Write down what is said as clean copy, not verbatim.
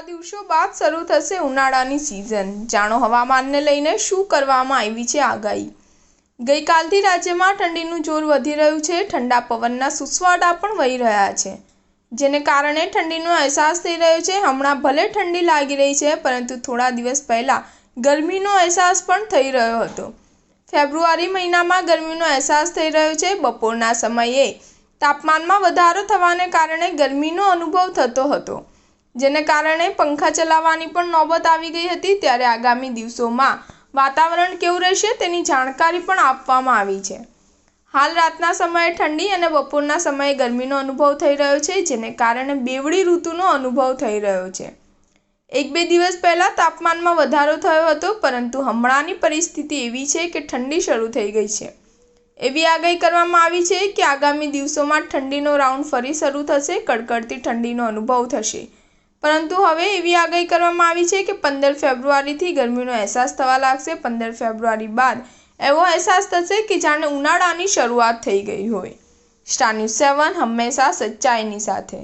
થોડા દિવસો બાદ શરૂ થશે ઉનાળાની સિઝન। જાણો હવામાનને લઈને શું કરવામાં આવી છે આગાહી। ગઈકાલથી રાજ્યમાં ઠંડીનું જોર વધી રહ્યું છે। ઠંડા પવનના સુસવાટા પણ વહી રહ્યા છે, જેને કારણે ઠંડીનો અહેસાસ થઈ રહ્યો છે। હમણાં ભલે ઠંડી લાગી રહી છે, પરંતુ થોડા દિવસ પહેલા ગરમીનો અહેસાસ પણ થઈ રહ્યો હતો। ફેબ્રુઆરી મહિનામાં ગરમીનો અહેસાસ થઈ રહ્યો છે। બપોરના સમયે તાપમાનમાં વધારો થવાને કારણે ગરમીનો અનુભવ થતો હતો, જેને કારણે પંખા ચલાવવાની પણ નોબત આવી ગઈ હતી। ત્યારે આગામી દિવસોમાં વાતાવરણ કેવું રહેશે તેની જાણકારી પણ આપવામાં આવી છે। હાલ રાતના સમયે ઠંડી અને બપોરના સમયે ગરમીનો અનુભવ થઈ રહ્યો છે, જેને કારણે બેવડી ઋતુનો અનુભવ થઈ રહ્યો છે। એક બે દિવસ પહેલા તાપમાનમાં વધારો થયો હતો, પરંતુ હમણાંની પરિસ્થિતિ એવી છે કે ઠંડી શરૂ થઈ ગઈ છે। એવી આગાહી કરવામાં આવી છે કે આગામી દિવસોમાં ઠંડીનો રાઉન્ડ ફરી શરૂ થશે। કડકડતી ઠંડીનો અનુભવ થશે, પરંતુ હવે એવી આગાહી કરવામાં આવી છે કે 15 ફેબ્રુઆરીથી ગરમીનો અહેસાસ થવા લાગશે। 15 ફેબ્રુઆરી બાદ એવો અહેસાસ થશે કે જાણે ઉનાળાની શરૂઆત થઈ ગઈ હોય। સ્ટાર ન્યૂઝ 7 હંમેશા સચ્ચાઈની સાથે।